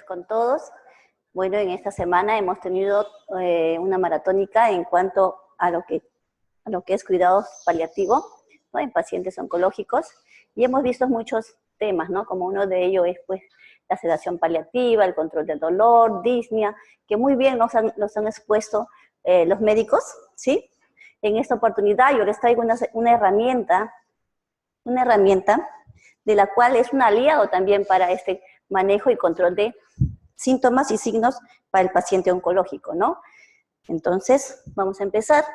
con todos. Bueno, en esta semana hemos tenido una maratónica en cuanto a lo que es cuidado paliativo, ¿no?, en pacientes oncológicos, y hemos visto muchos temas, ¿no? Como uno de ellos es, pues, la sedación paliativa, el control del dolor, disnea, que muy bien nos han expuesto los médicos, ¿sí? En esta oportunidad yo les traigo una herramienta de la cual es un aliado también para este manejo y control de síntomas y signos para el paciente oncológico, ¿no? Entonces, vamos a empezar.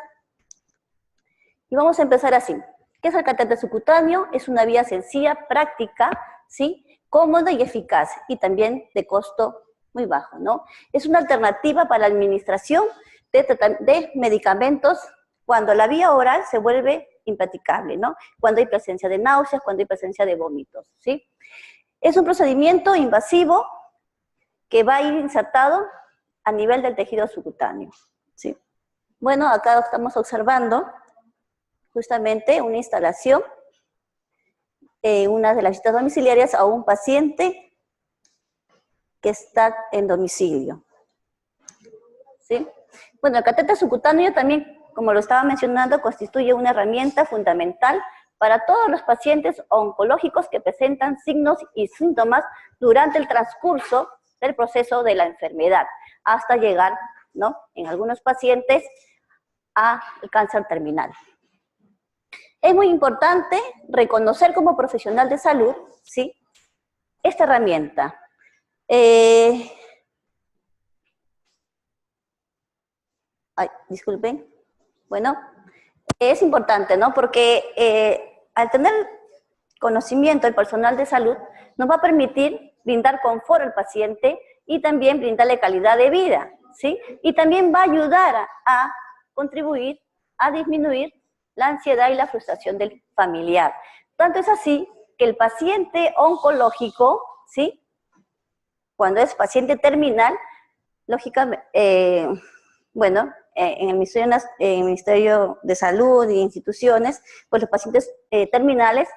Y vamos a empezar así. ¿Qué es el catéter subcutáneo? Es una vía sencilla, práctica, ¿sí?, cómoda y eficaz, y también de costo muy bajo, ¿no? Es una alternativa para la administración de medicamentos cuando la vía oral se vuelve impracticable, ¿no? Cuando hay presencia de náuseas, cuando hay presencia de vómitos, ¿sí? Es un procedimiento invasivo que va a ir insertado a nivel del tejido subcutáneo, ¿sí? Bueno, acá estamos observando justamente una instalación, una de las visitas domiciliarias a un paciente que está en domicilio, ¿sí? Bueno, el catéter subcutáneo también, como lo estaba mencionando, constituye una herramienta fundamental para todos los pacientes oncológicos que presentan signos y síntomas durante el transcurso del proceso de la enfermedad, hasta llegar, ¿no?, en algunos pacientes, al cáncer terminal. Es muy importante reconocer como profesional de salud, ¿sí?, esta herramienta. Disculpen. Bueno, es importante, ¿no?, porque al tener conocimiento el personal de salud nos va a permitir brindar confort al paciente y también brindarle calidad de vida, ¿sí? Y también va a ayudar a contribuir a disminuir la ansiedad y la frustración del familiar. Tanto es así que el paciente oncológico, ¿sí?, cuando es paciente terminal, lógicamente, bueno, en el Ministerio de Salud y instituciones, pues los pacientes terminales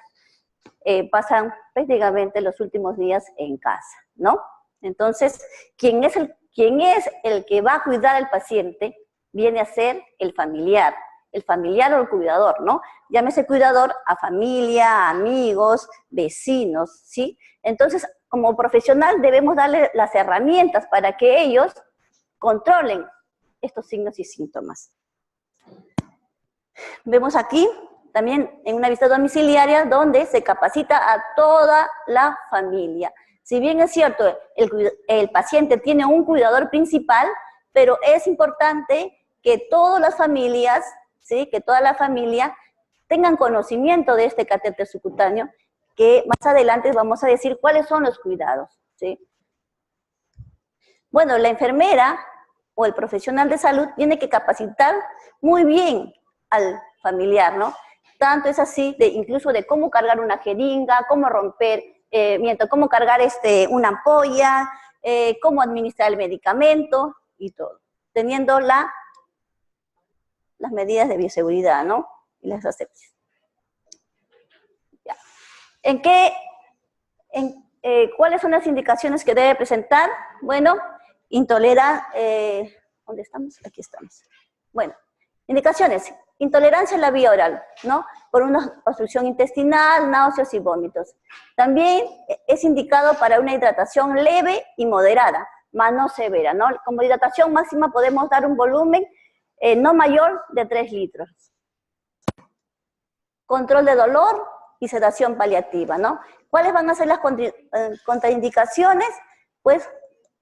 pasan prácticamente los últimos días en casa, ¿no? Entonces, ¿quién es el que va a cuidar al paciente? Viene a ser el familiar o el cuidador, ¿no? Llámese cuidador a familia, amigos, vecinos, ¿sí? Entonces, como profesional debemos darle las herramientas para que ellos controlen estos signos y síntomas. Vemos aquí también en una visita domiciliaria donde se capacita a toda la familia. Si bien es cierto, el paciente tiene un cuidador principal, pero es importante que todas las familias, ¿sí?, que toda la familia tengan conocimiento de este catéter subcutáneo, que más adelante vamos a decir cuáles son los cuidados, ¿sí? Bueno, la enfermera o el profesional de salud tiene que capacitar muy bien al familiar, ¿no? Tanto es así, incluso de cómo cargar una jeringa, cómo romper, cómo cargar una ampolla, cómo administrar el medicamento y todo, teniendo las medidas de bioseguridad, ¿no?, y las asepsis. Ya. ¿Cuáles son las indicaciones que debe presentar? Bueno, ¿dónde estamos? Aquí estamos. Bueno, indicaciones: intolerancia en la vía oral, ¿no?, por una obstrucción intestinal, náuseas y vómitos. También es indicado para una hidratación leve y moderada, más no severa, ¿no? Como hidratación máxima podemos dar un volumen no mayor de 3 litros. Control de dolor y sedación paliativa, ¿no? ¿Cuáles van a ser las contraindicaciones? Pues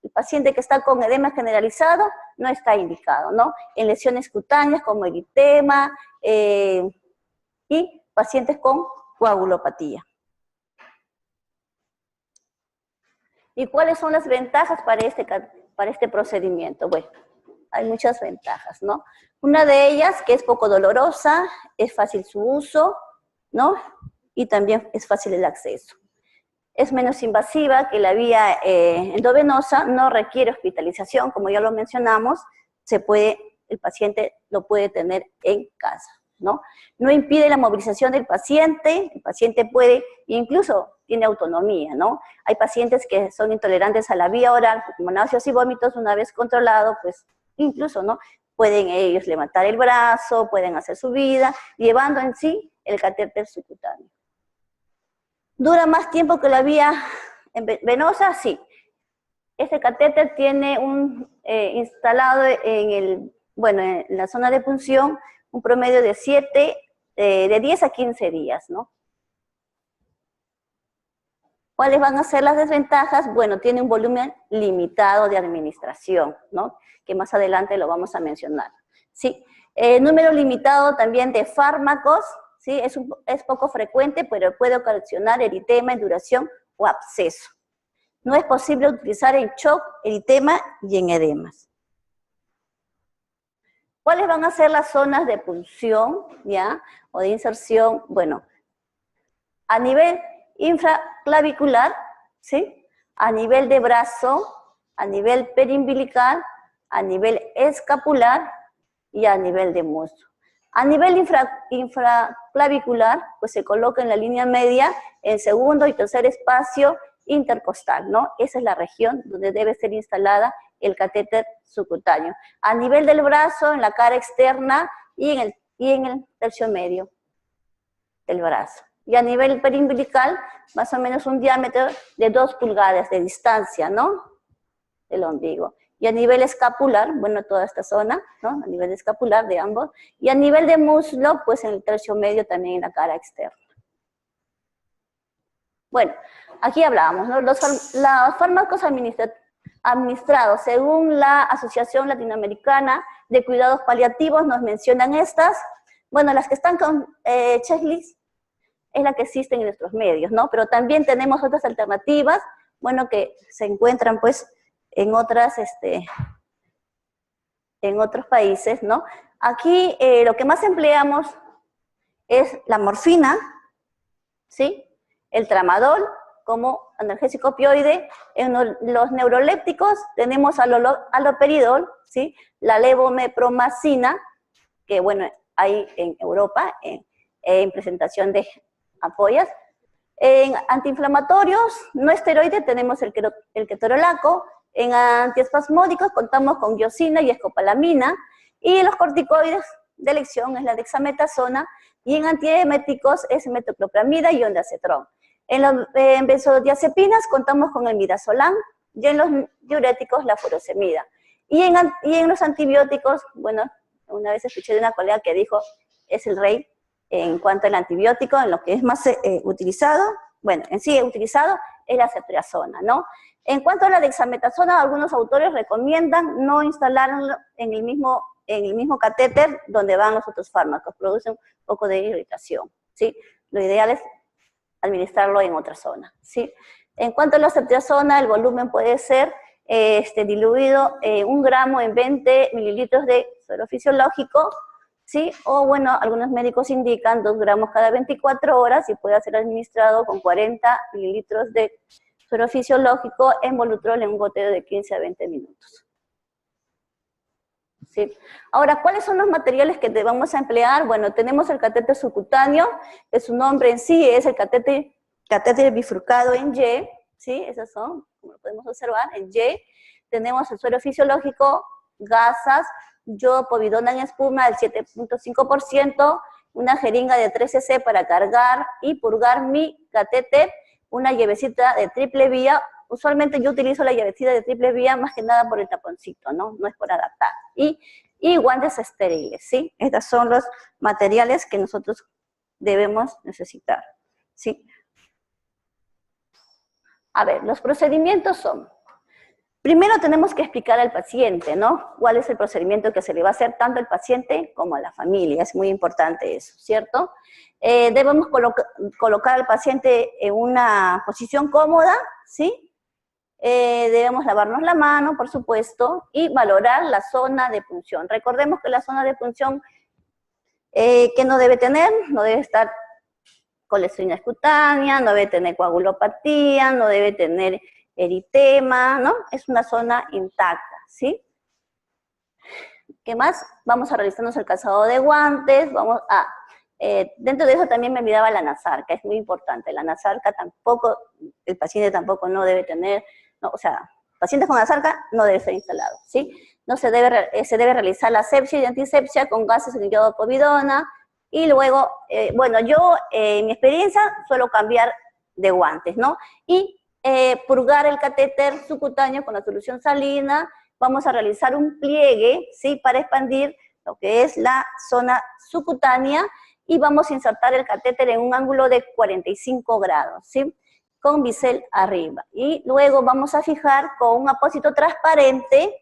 el paciente que está con edema generalizado no está indicado, ¿no? En lesiones cutáneas como eritema y pacientes con coagulopatía. ¿Y cuáles son las ventajas para este procedimiento? Bueno, hay muchas ventajas, ¿no? Una de ellas, que es poco dolorosa, es fácil su uso, ¿no? Y también es fácil el acceso. Es menos invasiva que la vía endovenosa, no requiere hospitalización, como ya lo mencionamos, el paciente lo puede tener en casa. ¿no? No impide la movilización del paciente, el paciente puede, incluso tiene autonomía, ¿no? Hay pacientes que son intolerantes a la vía oral, como náuseas y vómitos, una vez controlado, pues incluso, ¿no? Pueden ellos levantar el brazo, pueden hacer su vida, llevando en sí el catéter subcutáneo. ¿Dura más tiempo que la vía venosa? Sí. Este catéter tiene instalado en la zona de punción un promedio de 10 a 15 días, ¿no? ¿Cuáles van a ser las desventajas? Bueno, tiene un volumen limitado de administración, ¿no? Que más adelante lo vamos a mencionar, ¿sí? Número limitado también de fármacos, ¿sí? Es poco frecuente, pero puede ocasionar eritema, induración o absceso. No es posible utilizar en shock, eritema y en edemas. ¿Cuáles van a ser las zonas de punción, ya, o de inserción? Bueno, a nivel infraclavicular, ¿sí? A nivel de brazo, a nivel perimbilical, a nivel escapular y a nivel de muslo. A nivel infraclavicular, pues se coloca en la línea media, en segundo y tercer espacio intercostal, ¿no? Esa es la región donde debe ser instalada el catéter subcutáneo. A nivel del brazo, en la cara externa y en el tercio medio del brazo. Y a nivel perimbilical, más o menos un diámetro de 2 pulgadas de distancia, ¿no? Del ombligo. Y a nivel escapular, bueno, toda esta zona, ¿no? A nivel escapular de ambos. Y a nivel de muslo, pues en el tercio medio también en la cara externa. Bueno, aquí hablábamos, ¿no? Los fármacos administrados según la Asociación Latinoamericana de Cuidados Paliativos nos mencionan estas. Bueno, las que están con checklist es la que existe en nuestros medios, ¿no? Pero también tenemos otras alternativas, bueno, que se encuentran, pues, en otros países, ¿no? Aquí lo que más empleamos es la morfina, ¿sí? El tramadol como analgésico opioide. En los neurolépticos tenemos haloperidol, ¿sí? La levomepromacina, que bueno, hay en Europa en presentación de ampollas. En antiinflamatorios no esteroides tenemos el ketorolaco. En antiespasmódicos contamos con giosina y escopolamina. Y en los corticoides de elección es la dexametasona. Y en antieméticos es metoclopramida y ondansetron. En benzodiazepinas contamos con el midazolam y en los diuréticos la furosemida. Y en los antibióticos, bueno, una vez escuché de una colega que dijo, es el rey en cuanto al antibiótico, en lo que es más utilizado, bueno, en sí utilizado es la ceftriaxona, ¿no? En cuanto a la dexametasona, algunos autores recomiendan no instalarlo en el mismo catéter donde van los otros fármacos, produce un poco de irritación, ¿sí? Lo ideal es administrarlo en otra zona, ¿sí? En cuanto a la ceftriaxona, el volumen puede ser diluido 1 gramo en 20 mililitros de suero fisiológico, ¿sí? O bueno, algunos médicos indican 2 gramos cada 24 horas y puede ser administrado con 40 mililitros de suero fisiológico en Volutrol en un goteo de 15 a 20 minutos. ¿Sí? Ahora, ¿cuáles son los materiales que vamos a emplear? Bueno, tenemos el catéter subcutáneo, que su nombre en sí es el catéter bifurcado en Y, ¿sí? Esos son, como lo podemos observar, en Y. Tenemos el suero fisiológico, gasas, povidona en espuma del 7.5%, una jeringa de 3 cc para cargar y purgar mi catéter, una llavecita de triple vía. Usualmente yo utilizo la llavecita de triple vía más que nada por el taponcito, ¿no? No es por adaptar. Y guantes estériles, ¿sí? Estos son los materiales que nosotros debemos necesitar, ¿sí? A ver, los procedimientos son, primero tenemos que explicar al paciente, ¿no? ¿Cuál es el procedimiento que se le va a hacer tanto al paciente como a la familia? Es muy importante eso, ¿cierto? Debemos colocar al paciente en una posición cómoda, ¿sí? Debemos lavarnos la mano, por supuesto, y valorar la zona de punción. Recordemos que la zona de punción que no debe tener, no debe estar colesterina cutánea, no debe tener coagulopatía, no debe tener eritema, ¿no? Es una zona intacta, ¿sí? ¿Qué más? Vamos a realizarnos el calzado de guantes, dentro de eso también me olvidaba la nasarca, es muy importante. La nasarca tampoco, el paciente tampoco no debe tener, no, o sea, pacientes con nasarca no debe ser instalado, ¿sí? No se debe realizar la asepsia y antisepsia con gases en yodo povidona, y luego, bueno, yo en mi experiencia suelo cambiar de guantes, ¿no? Y purgar el catéter subcutáneo con la solución salina. Vamos a realizar un pliegue, ¿sí? Para expandir lo que es la zona subcutánea, y vamos a insertar el catéter en un ángulo de 45 grados, ¿sí? Con bisel arriba. Y luego vamos a fijar con un apósito transparente,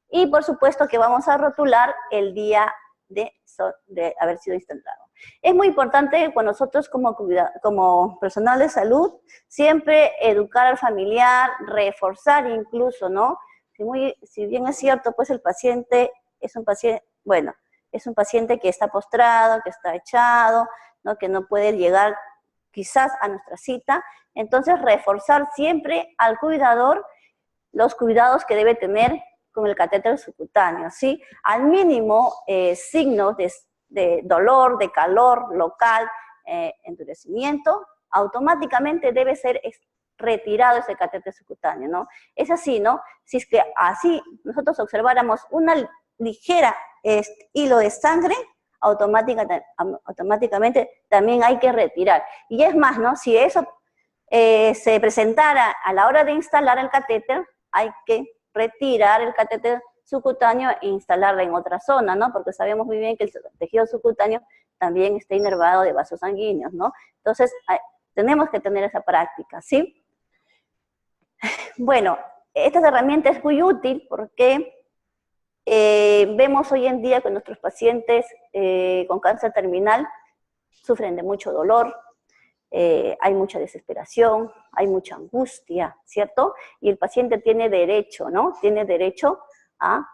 y por supuesto que vamos a rotular el día de haber sido instalado. Es muy importante con nosotros como personal de salud, siempre educar al familiar, reforzar incluso, ¿no? Si bien es cierto, pues el paciente es un paciente, bueno, es un paciente que está postrado, que está echado, ¿no? Que no puede llegar quizás a nuestra cita. Entonces, reforzar siempre al cuidador los cuidados que debe tener con el catéter subcutáneo, ¿sí? Al mínimo, signos de dolor, de calor local, endurecimiento, automáticamente debe ser retirado ese catéter subcutáneo, ¿no? Es así, ¿no? Si es que así nosotros observáramos una ligera hilo de sangre, automáticamente también hay que retirar. Y es más, ¿no? Si eso se presentara a la hora de instalar el catéter, hay que retirar el catéter subcutáneo e instalarlo en otra zona, ¿no? Porque sabemos muy bien que el tejido subcutáneo también está inervado de vasos sanguíneos, ¿no? Entonces, tenemos que tener esa práctica, ¿sí? Bueno, esta herramienta es muy útil porque vemos hoy en día que nuestros pacientes con cáncer terminal sufren de mucho dolor, hay mucha desesperación, hay mucha angustia, ¿cierto? Y el paciente tiene derecho, ¿no? Tiene derecho a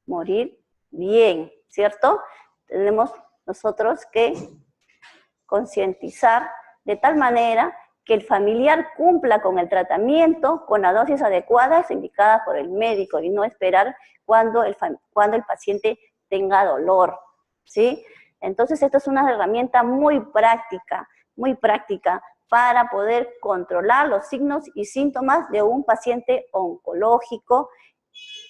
morir bien, ¿cierto? Tenemos nosotros que concientizar de tal manera que el familiar cumpla con el tratamiento, con las dosis adecuadas indicadas por el médico, y no esperar cuando el paciente tenga dolor, ¿sí? Entonces, esta es una herramienta muy práctica para poder controlar los signos y síntomas de un paciente oncológico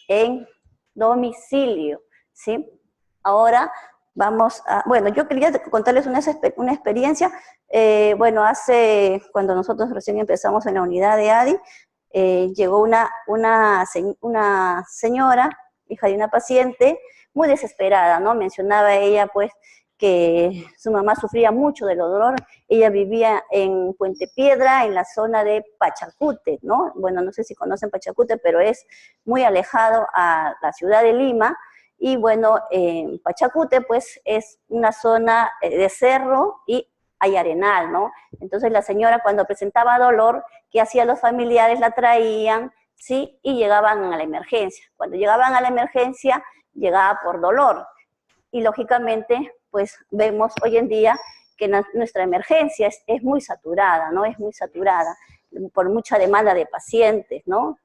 en domicilio, ¿sí? Ahora vamos a, bueno, yo quería contarles una experiencia. Bueno, cuando nosotros recién empezamos en la unidad de ADI, llegó una señora, hija de una paciente, muy desesperada, ¿no? Mencionaba ella, pues, que su mamá sufría mucho del dolor. Ella vivía en Puente Piedra, en la zona de Pachacute, ¿no? Bueno, no sé si conocen Pachacute, pero es muy alejado a la ciudad de Lima. Y bueno, Pachacute, pues, es una zona de cerro y hay arenal, ¿no? Entonces la señora, cuando presentaba dolor, ¿qué hacían los familiares? La traían, ¿sí? Y llegaban a la emergencia. Cuando llegaban a la emergencia, llegaba por dolor. Y lógicamente, pues, vemos hoy en día que nuestra emergencia es muy saturada, ¿no? Es muy saturada por mucha demanda de pacientes, ¿no?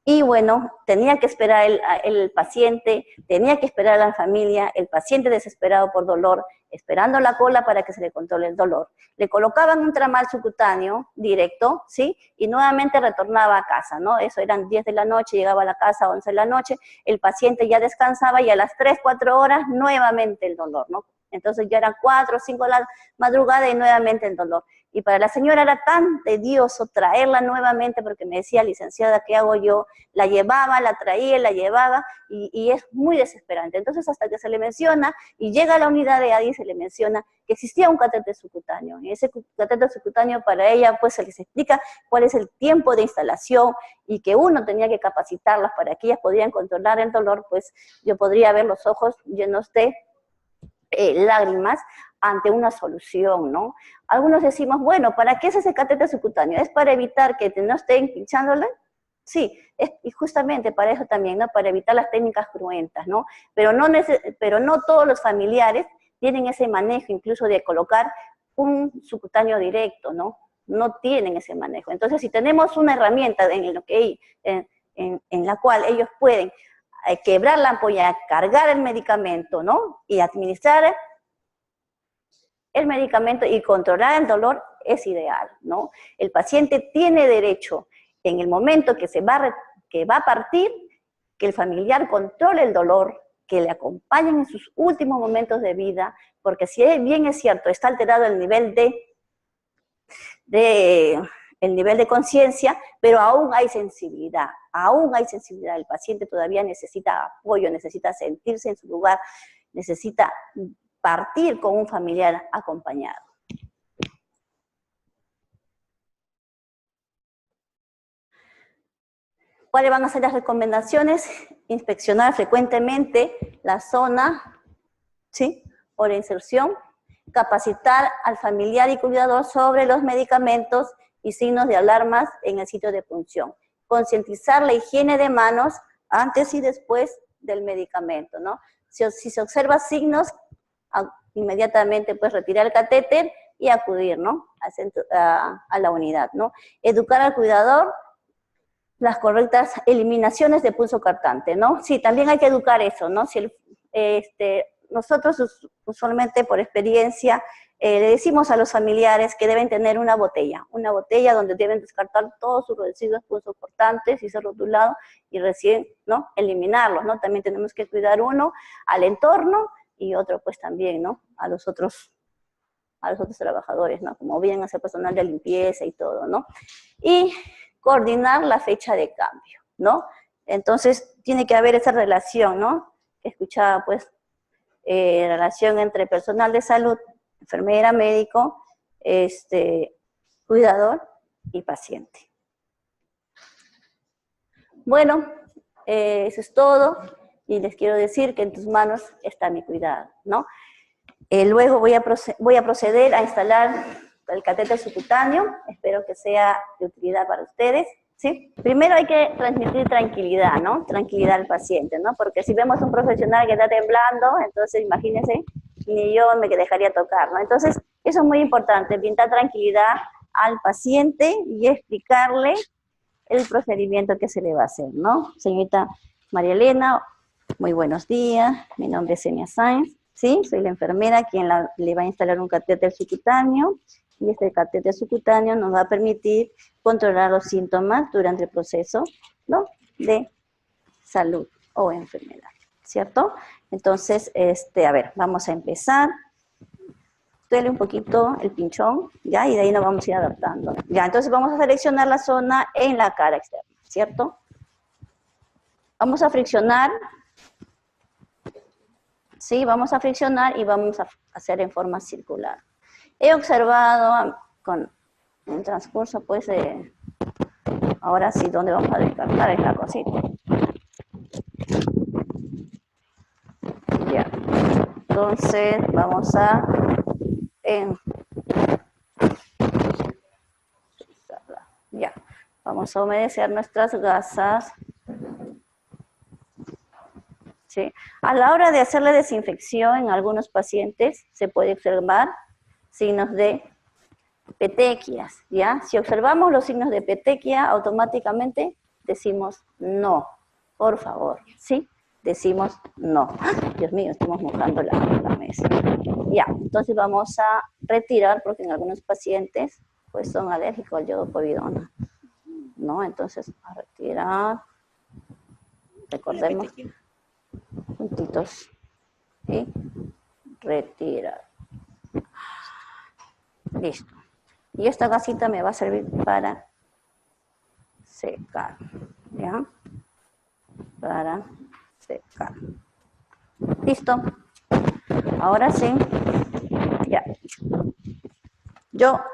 Y bueno, tenía que esperar el paciente, tenía que esperar a la familia, el paciente desesperado por dolor, esperando la cola para que se le controle el dolor. Le colocaban un tramal subcutáneo directo, ¿sí? Y nuevamente retornaba a casa, ¿no? Eso eran 10 de la noche, llegaba a la casa a 11 de la noche, el paciente ya descansaba y a las 3, 4 horas nuevamente el dolor, ¿no? Entonces ya eran 4 o 5 de la madrugada y nuevamente el dolor. Y para la señora era tan tedioso traerla nuevamente, porque me decía, licenciada, ¿qué hago yo? La llevaba, la traía, la llevaba, y es muy desesperante. Entonces, hasta que se le menciona, y llega a la unidad de ADI, se le menciona que existía un catéter subcutáneo. Y ese catéter subcutáneo para ella, pues, se les explica cuál es el tiempo de instalación, y que uno tenía que capacitarlas para que ellas podían controlar el dolor. Pues yo podría ver los ojos llenos de lágrimas ante una solución, ¿no? Algunos decimos, bueno, ¿para qué es ese catéter subcutáneo? ¿Es para evitar que no estén pinchándole? Sí, y justamente para eso también, ¿no? Para evitar las técnicas cruentas, ¿no? Pero no todos los familiares tienen ese manejo, incluso de colocar un subcutáneo directo, ¿no? No tienen ese manejo. Entonces, si tenemos una herramienta en la cual ellos pueden quebrar la ampolla, cargar el medicamento, ¿no? Y administrar el medicamento y controlar el dolor es ideal, ¿no? El paciente tiene derecho, en el momento que va a partir, que el familiar controle el dolor, que le acompañen en sus últimos momentos de vida, porque si bien es cierto, está alterado el nivel de conciencia, pero aún hay sensibilidad, el paciente todavía necesita apoyo, necesita sentirse en su lugar, necesita partir con un familiar acompañado. ¿Cuáles van a ser las recomendaciones? Inspeccionar frecuentemente la zona, ¿sí?, por inserción, capacitar al familiar y cuidador sobre los medicamentos y signos de alarmas en el sitio de punción, concientizar la higiene de manos antes y después del medicamento, ¿no? Si se observa signos, inmediatamente pues retirar el catéter y acudir, ¿no?, a la unidad, ¿no? Educar al cuidador las correctas eliminaciones de pulso cortante, ¿no? Sí, también hay que educar eso, ¿no? Si nosotros usualmente por experiencia le decimos a los familiares que deben tener una botella donde deben descartar todos sus residuos punzocortantes y ser rotulado y recién, ¿no?, eliminarlos, ¿no? También tenemos que cuidar uno al entorno y otro pues también, ¿no?, a los otros trabajadores, ¿no?, como vienen a ser personal de limpieza y todo, ¿no? Y coordinar la fecha de cambio, ¿no? Entonces, tiene que haber esa relación, ¿no? Escuchaba, pues, relación entre personal de salud, enfermera, médico, cuidador y paciente. Bueno, eso es todo, y les quiero decir que en tus manos está mi cuidado, ¿no? Luego voy a proceder a instalar el catéter subcutáneo, espero que sea de utilidad para ustedes, ¿sí? Primero hay que transmitir tranquilidad, ¿no? Tranquilidad al paciente, ¿no? Porque si vemos un profesional que está temblando, entonces imagínense, ni yo me dejaría tocar, ¿no? Entonces, eso es muy importante, brindar tranquilidad al paciente y explicarle el procedimiento que se le va a hacer, ¿no? Señorita María Elena, muy buenos días, mi nombre es Enia Sáenz, ¿sí? Soy la enfermera quien le va a instalar un catéter subcutáneo, y este catéter subcutáneo nos va a permitir controlar los síntomas durante el proceso, ¿no?, de salud o enfermedad, ¿cierto? Entonces, a ver, vamos a empezar. Duele un poquito el pinchón, ¿ya? Y de ahí nos vamos a ir adaptando. Ya, entonces vamos a seleccionar la zona en la cara externa, ¿cierto? Vamos a friccionar. Sí, vamos a friccionar y vamos a hacer en forma circular. He observado con el transcurso, pues, ahora sí, ¿dónde vamos a descartar esta cosita? Ya. Entonces, vamos a... ya. Vamos a humedecer nuestras gasas. ¿Sí? A la hora de hacer la desinfección en algunos pacientes se puede observar signos de petequias, ¿ya? Si observamos los signos de petequia, automáticamente decimos no, por favor, ¿sí? Decimos no. Dios mío, estamos mojando la mesa. Ya, entonces vamos a retirar, porque en algunos pacientes pues son alérgicos al yodo povidona, ¿no? Entonces, a retirar, recordemos, puntitos, y retirar. Listo. Y esta gasita me va a servir para secar, ¿ya? Para secar. Listo. Ahora sí, ya. Yo,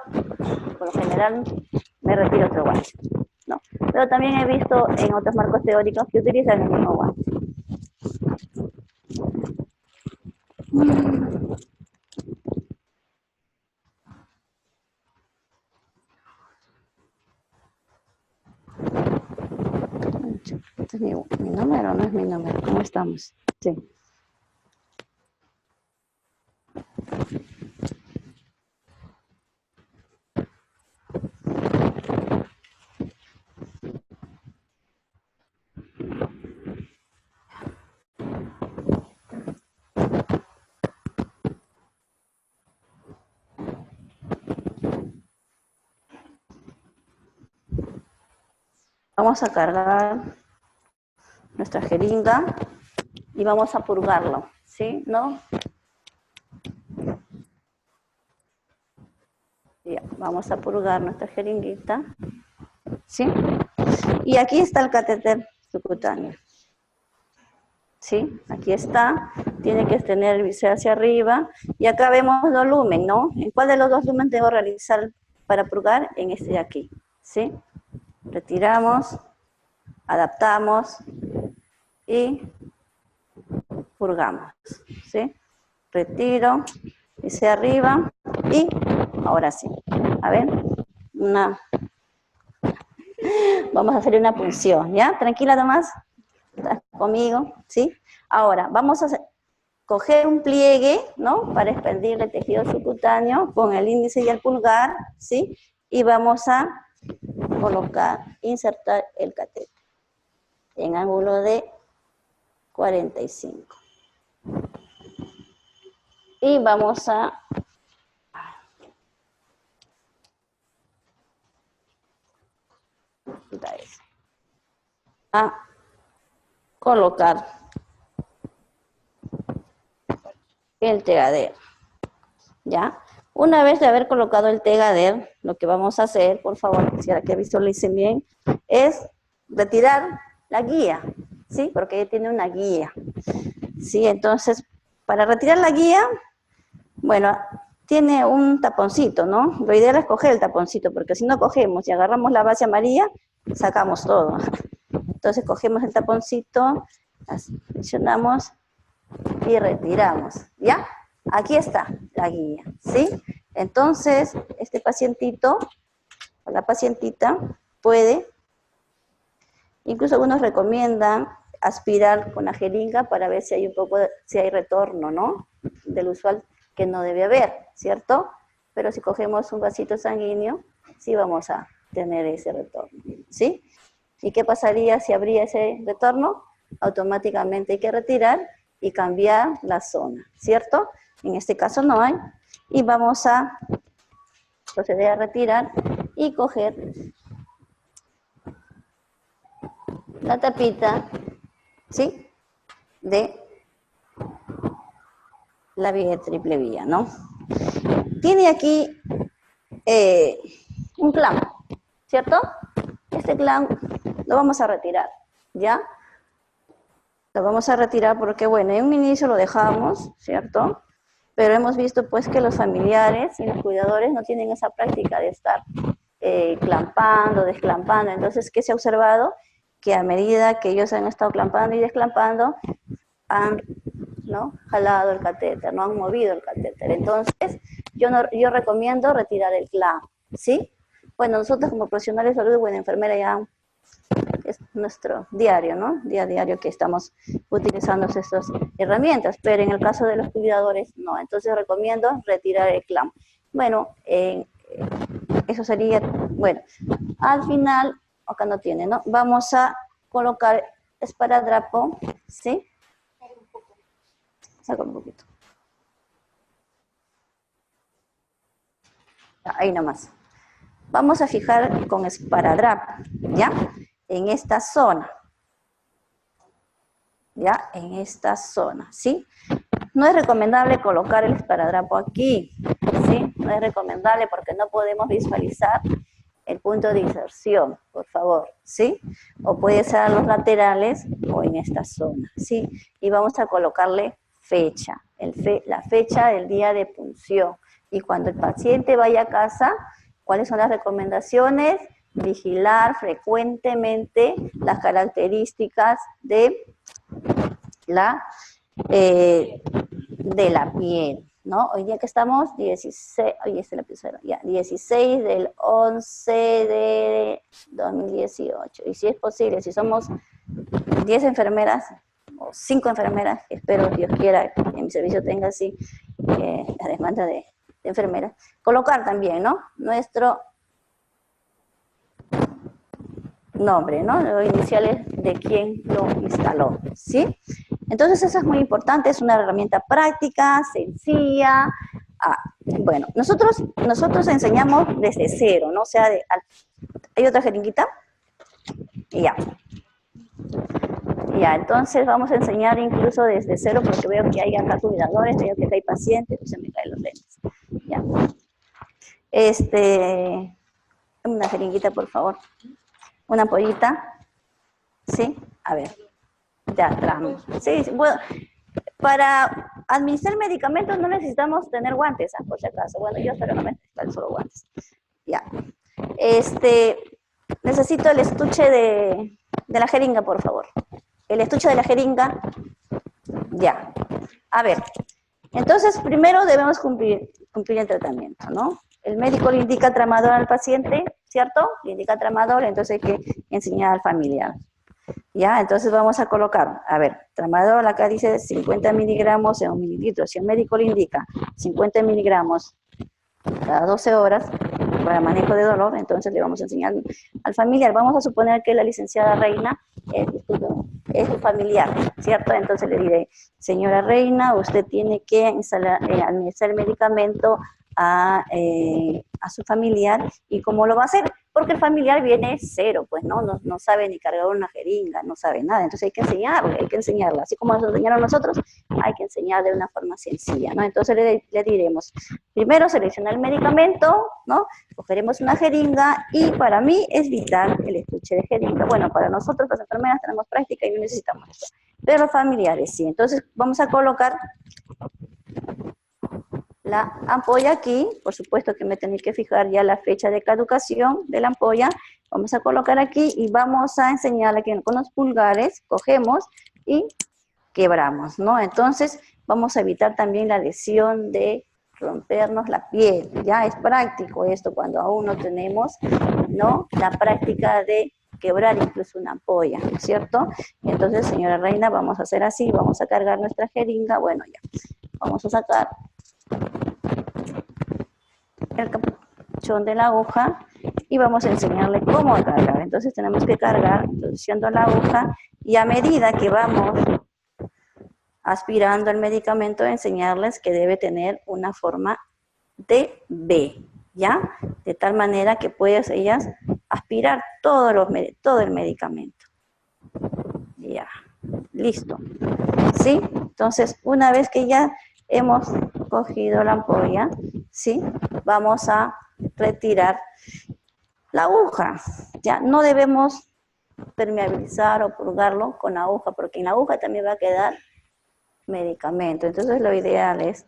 por lo general, me retiro otro guante, ¿no? Pero también he visto en otros marcos teóricos que utilizan el mismo guante. Este es mi número, no es mi número. ¿Cómo estamos? Sí. Vamos a cargar nuestra jeringa y vamos a purgarlo, ¿sí? ¿No? Ya, vamos a purgar nuestra jeringuita, ¿sí? Y aquí está el catéter subcutáneo, ¿sí? Aquí está, tiene que extender el bíceps hacia arriba, y acá vemos dos lumen, ¿no? ¿En cuál de los dos lumen debo realizar para purgar? En este de aquí, ¿sí? Retiramos, adaptamos y purgamos, ¿sí? Retiro, bíceps arriba y ahora sí, a ver, vamos a hacer una punción, ¿ya? Tranquila, Tomás, ¿estás conmigo? ¿Sí? Ahora, vamos a coger un pliegue, ¿no? Para expandir el tejido subcutáneo con el índice y el pulgar, ¿sí? Y vamos a colocar, insertar el catéter en ángulo de 45. Y vamos a colocar el tegader, ¿ya? Una vez de haber colocado el tegader, lo que vamos a hacer, por favor, quisiera que visualicen bien, es retirar la guía, ¿sí? Porque tiene una guía, ¿sí? Entonces, para retirar la guía, bueno, tiene un taponcito, ¿no? Lo ideal es coger el taponcito, porque si no cogemos y agarramos la base amarilla, sacamos todo. Entonces cogemos el taponcito, presionamos y retiramos, ¿ya? Aquí está la guía, ¿sí? Entonces, este pacientito, o la pacientita, puede, incluso algunos recomiendan aspirar con la jeringa para ver si hay un poco, si hay retorno, ¿no? Del usual que no debe haber, ¿cierto? Pero si cogemos un vasito sanguíneo, sí vamos a tener ese retorno, ¿sí? ¿Y qué pasaría si habría ese retorno? Automáticamente hay que retirar y cambiar la zona, ¿cierto? En este caso no hay. Y vamos a proceder a retirar y coger la tapita, ¿sí? De la vía triple vía, ¿no? Tiene aquí un clamp, ¿cierto? Este clamp lo vamos a retirar, ¿ya? Lo vamos a retirar porque, bueno, en un inicio lo dejamos, ¿cierto? Pero hemos visto, pues, que los familiares y los cuidadores no tienen esa práctica de estar clampando, desclampando. Entonces, ¿qué se ha observado? Que a medida que ellos han estado clampando y desclampando, han, ¿no?, jalado el catéter, no han movido el catéter. Entonces, yo recomiendo retirar el clamp, ¿sí? Bueno, nosotros como profesionales de salud, bueno, enfermera ya es nuestro diario, ¿no? Día a diario que estamos utilizando estas herramientas, pero en el caso de los cuidadores, no. Entonces recomiendo retirar el clamp. Bueno, eso sería, bueno, al final, acá no tiene, ¿no? Vamos a colocar esparadrapo, ¿sí? Saca un poquito. Ahí nomás. Vamos a fijar con esparadrapo, ¿ya? En esta zona. ¿Ya? En esta zona, ¿sí? No es recomendable colocar el esparadrapo aquí, ¿sí? No es recomendable porque no podemos visualizar el punto de inserción, por favor, ¿sí? O puede ser a los laterales o en esta zona, ¿sí? Y vamos a colocarle fecha, la fecha del día de punción. Y cuando el paciente vaya a casa, ¿cuáles son las recomendaciones? Vigilar frecuentemente las características de la piel, ¿no? Hoy día que estamos, 16, hoy es el episodio, ya, 16 del 11 de 2018. Y si es posible, si somos 10 enfermeras o 5 enfermeras, espero Dios quiera que en mi servicio tenga así la demanda de enfermeras, colocar también, ¿no?, nuestro nombre, ¿no?, los iniciales de quien lo instaló, ¿sí? Entonces eso es muy importante, es una herramienta práctica, sencilla. Bueno, nosotros enseñamos desde cero, ¿no? O sea, ¿hay otra jeringuita? Ya. Ya, entonces vamos a enseñar incluso desde cero, porque veo que hay acá cuidadores, veo que acá hay pacientes, se me caen los lentes. Ya. Una jeringuita, por favor. Una ampollita. Sí, a ver. Ya, tramo. Sí, bueno, para administrar medicamentos no necesitamos tener guantes, por si acaso. Bueno, yo espero no me necesitar solo guantes. Ya. Necesito el estuche de la jeringa, por favor. El estuche de la jeringa. Ya. A ver. Entonces, primero debemos cumplir el tratamiento, ¿no? El médico le indica tramador al paciente, ¿cierto? Le indica tramador, entonces hay que enseñar al familiar. Ya, entonces vamos a colocar, a ver, tramador, acá dice 50 miligramos en 1 mililitro. Si el médico le indica 50 miligramos cada 12 horas para manejo de dolor, entonces le vamos a enseñar al familiar. Vamos a suponer que la licenciada Reina es su familiar, ¿cierto? Entonces le diré, señora Reina, usted tiene que administrar el medicamento a su familiar. ¿Y cómo lo va a hacer? Porque el familiar viene cero, pues no sabe ni cargar una jeringa, no sabe nada. Entonces hay que enseñarle. Así como nos enseñaron nosotros, hay que enseñar de una forma sencilla, ¿no? Entonces le diremos, primero seleccionar el medicamento, ¿no? Cogeremos una jeringa y para mí es vital el estuche de jeringa. Bueno, para nosotros las enfermeras tenemos práctica y no necesitamos eso. Pero los familiares sí. Entonces vamos a colocar la ampolla aquí, por supuesto que me tenéis que fijar ya la fecha de caducación de la ampolla. Vamos a colocar aquí y vamos a enseñarle que con los pulgares cogemos y quebramos, ¿no? Entonces vamos a evitar también la lesión de rompernos la piel. Ya es práctico esto cuando aún no tenemos, ¿no?, la práctica de quebrar incluso una ampolla, ¿no es cierto? Entonces, señora Reina, vamos a hacer así, vamos a cargar nuestra jeringa. Bueno, ya, vamos a sacar el capuchón de la aguja y vamos a enseñarle cómo cargar. Entonces tenemos que cargar introduciendo la aguja y a medida que vamos aspirando el medicamento, enseñarles que debe tener una forma de B, ¿ya? De tal manera que puedes ellas aspirar todo el medicamento. Ya, listo. ¿Sí? Entonces, una vez que ya hemos cogido la ampolla, ¿sí?, vamos a retirar la aguja. Ya no debemos permeabilizar o purgarlo con la aguja, porque en la aguja también va a quedar medicamento. Entonces lo ideal es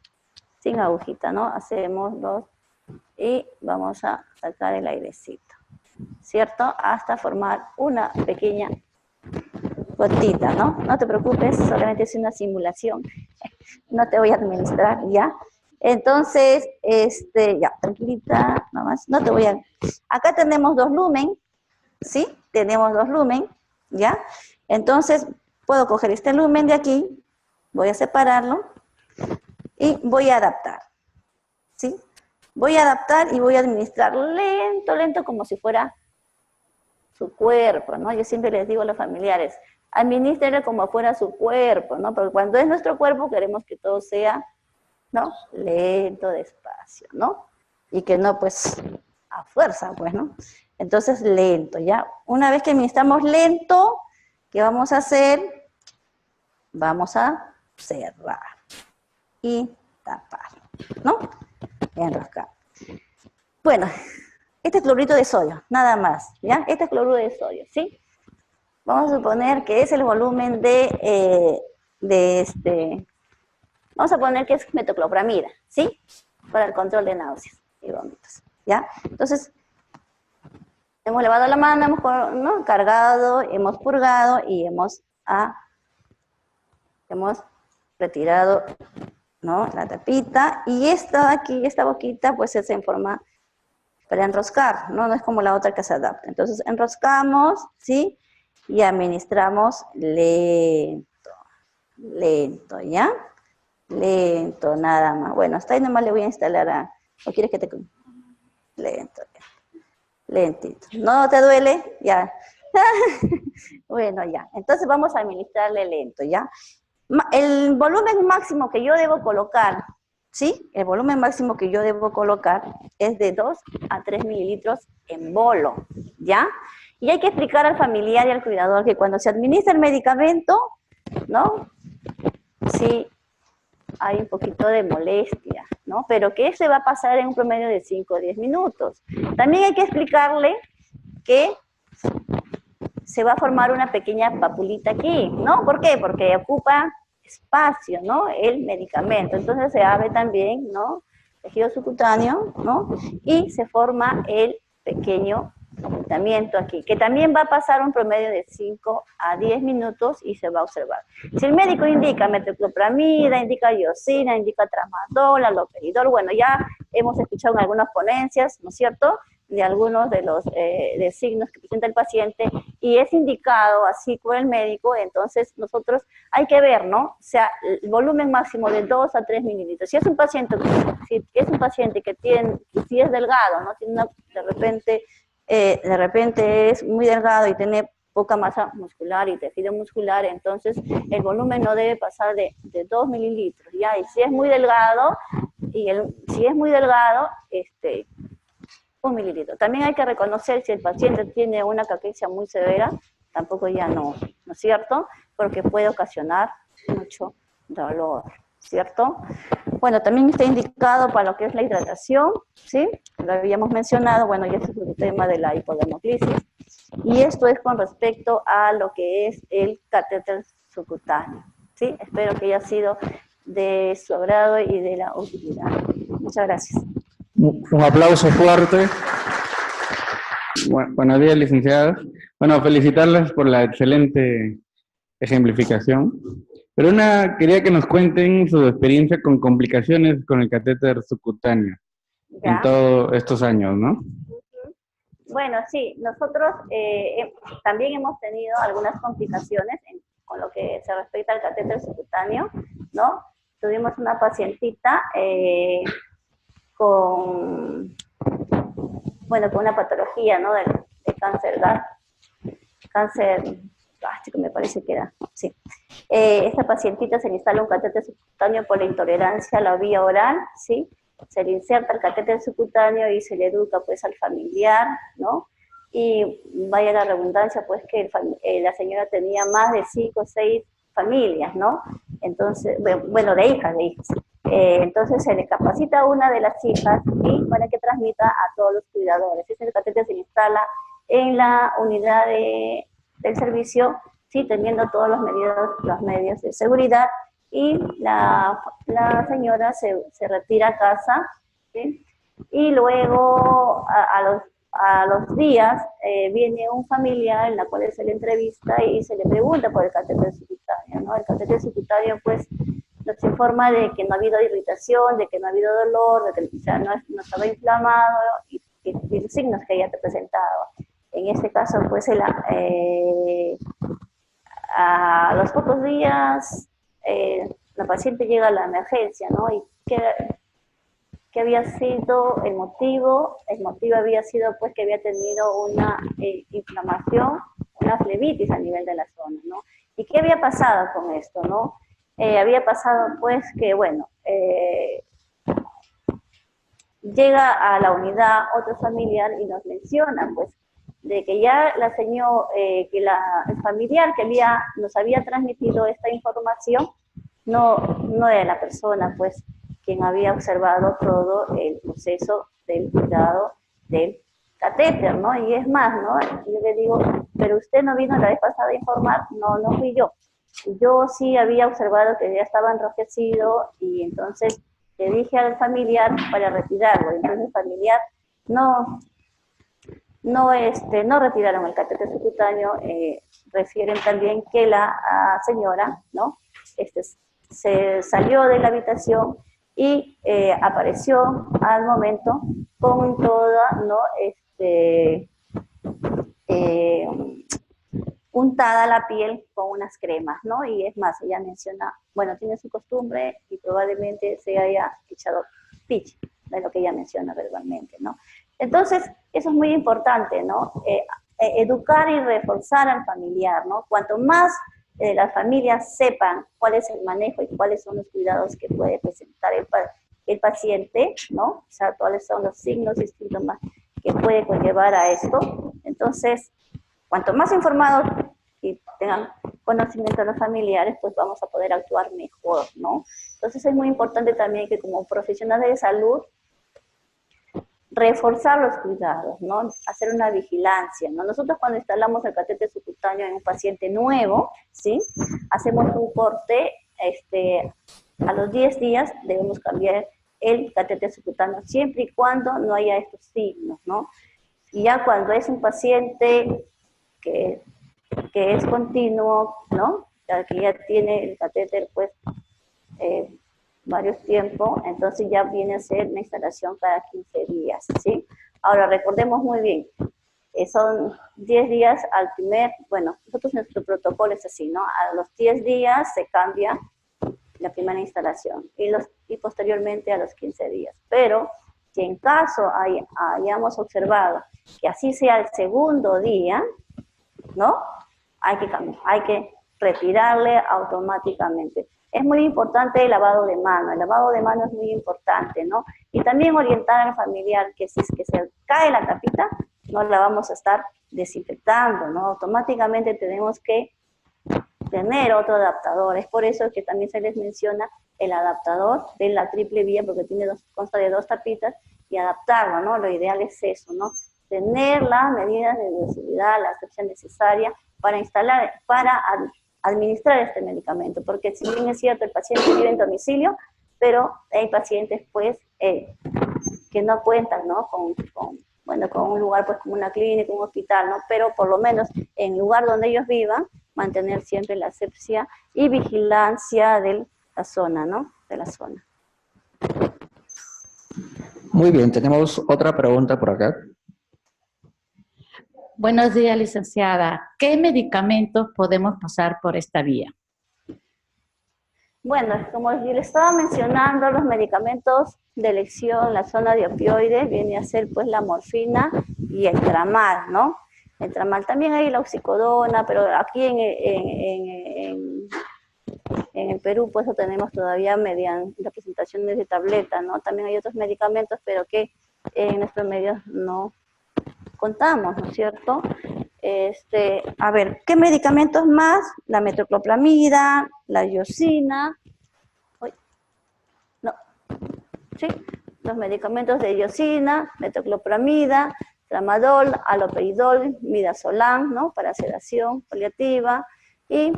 sin agujita, ¿no? Hacemos dos y vamos a sacar el airecito, ¿cierto? Hasta formar una pequeña gotita, ¿no? No te preocupes, solamente es una simulación. No te voy a administrar, ¿ya? Entonces, ya, tranquilita, nomás, no te voy a... Acá tenemos 2 lumen, ¿sí? Tenemos 2 lumen, ¿ya? Entonces, puedo coger este lumen de aquí, voy a separarlo y voy a adaptar, ¿sí? Voy a adaptar y voy a administrar lento, lento, como si fuera su cuerpo, ¿no? Yo siempre les digo a los familiares, administrenle como fuera su cuerpo, ¿no? Porque cuando es nuestro cuerpo queremos que todo sea, ¿no?, lento, despacio, ¿no? Y que no, pues, a fuerza, pues, ¿no? Entonces, lento, ¿ya? Una vez que administramos lento, ¿qué vamos a hacer? Vamos a cerrar y tapar, ¿no? Enroscar. Bueno, este es cloruro de sodio, nada más, ¿ya? Este es cloruro de sodio, ¿sí? Vamos a suponer que es el volumen vamos a poner que es metoclopramida, ¿sí? Para el control de náuseas y vómitos, ¿ya? Entonces, hemos lavado la mano, hemos cargado, hemos purgado y hemos retirado, ¿no?, la tapita. Y esta aquí, esta boquita, pues es en forma para enroscar, ¿no? No es como la otra que se adapta. Entonces, enroscamos, ¿sí? Y administramos lento, lento, ¿ya? Lento, nada más. Bueno, hasta ahí nomás le voy a instalar ¿o quieres que te... Lento, ya. Lentito. ¿No te duele? Ya. Bueno, ya. Entonces vamos a administrarle lento, ¿ya? El volumen máximo que yo debo colocar, ¿sí? El volumen máximo que yo debo colocar es de 2 a 3 mililitros en bolo, ¿ya? Y hay que explicar al familiar y al cuidador que cuando se administra el medicamento, ¿no? Sí, hay un poquito de molestia, ¿no? Pero que se va a pasar en un promedio de 5 o 10 minutos. También hay que explicarle que se va a formar una pequeña papulita aquí, ¿no? ¿Por qué? Porque ocupa espacio, ¿no? El medicamento. Entonces se abre también, ¿no? Tejido subcutáneo, ¿no? Y se forma el pequeño ocultamiento aquí, que también va a pasar un promedio de 5 a 10 minutos y se va a observar. Si el médico indica metoclopramida, indica iosina, indica tramadol, aloperidol, bueno, ya hemos escuchado en algunas ponencias, ¿no es cierto?, de algunos de los de signos que presenta el paciente y es indicado así por el médico, entonces nosotros hay que ver, ¿no? O sea, el volumen máximo de 2 a 3 mililitros. Si es un paciente, si es un paciente que tiene, si es delgado, ¿no? Tiene una, de repente es muy delgado y tiene poca masa muscular y tejido muscular, entonces el volumen no debe pasar de 2 mililitros, ¿ya? Y si es muy delgado, si es muy delgado, 1 mililitro. También hay que reconocer si el paciente tiene una caquexia muy severa, tampoco ya no, ¿no es cierto? Porque puede ocasionar mucho dolor, ¿cierto? Bueno, también está indicado para lo que es la hidratación, ¿sí? Lo habíamos mencionado, bueno, ya este es el tema de la hipodermoclisis. Y esto es con respecto a lo que es el catéter subcutáneo, ¿sí? Espero que haya sido de su agrado y de la utilidad. Muchas gracias. Un aplauso fuerte. Buenos días, licenciadas. Bueno, felicitarlas por la excelente ejemplificación. Pero quería que nos cuenten su experiencia con complicaciones con el catéter subcutáneo en todos estos años, ¿no? Bueno, sí, nosotros también hemos tenido algunas complicaciones con lo que se respecta al catéter subcutáneo, ¿no? Tuvimos una pacientita con una patología, ¿no? De cáncer, me parece que era, sí. Esta pacientita se le instala un catéter subcutáneo por la intolerancia a la vía oral, ¿sí? Se le inserta el catéter subcutáneo y se le educa, pues, al familiar, ¿no? Y vaya la redundancia, pues, que la señora tenía más de 5 o 6 familias, ¿no? Entonces, bueno, de hijas. Entonces se le capacita a una de las hijas y para que transmita a todos los cuidadores. Ese catéter se instala en la unidad del servicio, sí, teniendo todos los medios de seguridad, y la señora se retira a casa, ¿sí? Y luego a los días viene un familiar en la cual se le entrevista y se le pregunta por el catéter subcutáneo, ¿no? El catéter subcutáneo, pues, nos informa de que no ha habido irritación, de que no ha habido dolor, de que no estaba inflamado y los signos que ella te presentaba. En este caso, pues, a los pocos días la paciente llega a la emergencia, ¿no? Y ¿qué había sido el motivo? El motivo había sido, pues, que había tenido una inflamación, una flebitis a nivel de la zona, ¿no? ¿Y qué había pasado con esto, no? Había pasado, pues, que, bueno, llega a la unidad otro familiar y nos menciona, pues, de que ya la señora, que el familiar que nos había transmitido esta información no era la persona, pues, quien había observado todo el proceso del cuidado del catéter, ¿no? Y es más, ¿no? Yo le digo, pero usted no vino la vez pasada a informar. No fui yo. Yo sí había observado que ya estaba enrojecido y entonces le dije al familiar para retirarlo. Entonces el familiar no retiraron el catéter subcutáneo. Refieren también que la señora, ¿no? Se salió de la habitación y apareció al momento con toda, ¿no? Untada la piel con unas cremas, ¿no? Y es más, ella menciona, bueno, tiene su costumbre y probablemente se haya echado pitch, de lo que ella menciona verbalmente, ¿no? Entonces, eso es muy importante, ¿no? Educar y reforzar al familiar, ¿no? Cuanto más las familias sepan cuál es el manejo y cuáles son los cuidados que puede presentar el paciente, ¿no? O sea, cuáles son los signos y síntomas que puede conllevar a esto. Entonces, cuanto más informados y tengan conocimiento de los familiares, pues vamos a poder actuar mejor, ¿no? Entonces es muy importante también que como profesionales de salud, reforzar los cuidados, ¿no? Hacer una vigilancia, ¿no? Nosotros cuando instalamos el catéter subcutáneo en un paciente nuevo, ¿sí? Hacemos un corte, a los 10 días debemos cambiar el catéter subcutáneo, siempre y cuando no haya estos signos, ¿no? Y ya cuando es un paciente que es continuo, ¿no? Que ya tiene el catéter, pues, varios tiempos, entonces ya viene a ser una instalación cada 15 días, ¿sí? Ahora, recordemos muy bien, son 10 días al primer, bueno, nosotros nuestro protocolo es así, ¿no? A los 10 días se cambia la primera instalación y posteriormente a los 15 días. Pero si en caso hayamos observado que así sea el segundo día, ¿no? Hay que cambiar, hay que retirarle automáticamente. Es muy importante el lavado de mano es muy importante, ¿no? Y también orientar al familiar que si es que se cae la tapita, no la vamos a estar desinfectando, ¿no? Automáticamente tenemos que tener otro adaptador. Es por eso que también se les menciona el adaptador de la triple vía, porque consta de 2 tapitas, y adaptarlo, ¿no? Lo ideal es eso, ¿no? Tener las medidas de bioseguridad, la asepsia necesaria para administrar este medicamento, porque si bien es cierto, el paciente vive en domicilio, pero hay pacientes, pues, que no cuentan, ¿no? con un lugar, pues, como una clínica, un hospital, ¿no? Pero por lo menos en el lugar donde ellos vivan, mantener siempre la asepsia y vigilancia de la zona, ¿no? De la zona. Muy bien, tenemos otra pregunta por acá. Buenos días, licenciada. ¿Qué medicamentos podemos pasar por esta vía? Bueno, como yo le estaba mencionando, los medicamentos de elección, la zona de opioides, viene a ser pues la morfina y el tramal, ¿no? El tramal, también hay la oxicodona, pero aquí en el Perú pues lo tenemos todavía mediante la presentación de tableta, ¿no? También hay otros medicamentos, pero que en nuestros medios no contamos, ¿no es cierto? A ver, ¿qué medicamentos más? La metoclopramida, la iosina, ¿sí? Los medicamentos de iosina, metoclopramida, tramadol, haloperidol, midazolam, ¿no? Para sedación paliativa, y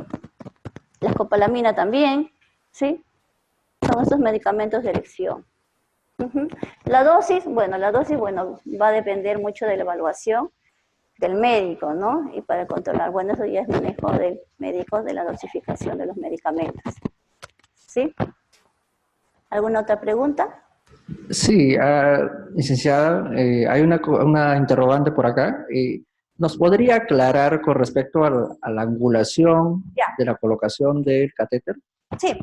la escopolamina también, ¿sí? Son estos medicamentos de elección. La dosis, va a depender mucho de la evaluación del médico, ¿no? Y para controlar, bueno, eso ya es manejo del médico de la dosificación de los medicamentos. ¿Sí? ¿Alguna otra pregunta? Sí, licenciada, hay una interrogante por acá. ¿Nos podría aclarar con respecto a la angulación de la colocación del catéter? Sí.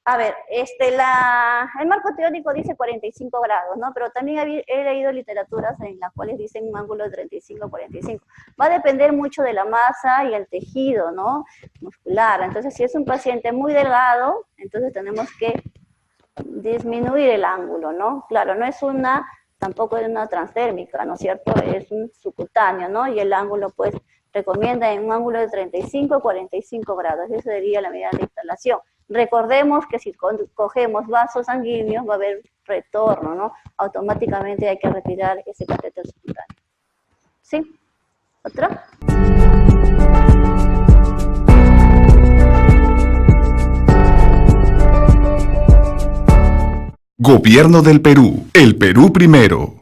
A ver, el marco teórico dice 45 grados, ¿no? Pero también he leído literaturas en las cuales dicen un ángulo de 35 a 45. Va a depender mucho de la masa y el tejido, ¿no? Muscular. Entonces, si es un paciente muy delgado, entonces tenemos que disminuir el ángulo, ¿no? Claro, tampoco es una transdérmica, ¿no es cierto? Es un subcutáneo, ¿no? Y el ángulo, pues, recomienda en un ángulo de 35 a 45 grados. Esa sería la medida de instalación. Recordemos que si cogemos vasos sanguíneos va a haber retorno, ¿no? Automáticamente hay que retirar ese catéter subcutáneo. ¿Sí? ¿Otra? Gobierno del Perú. El Perú primero.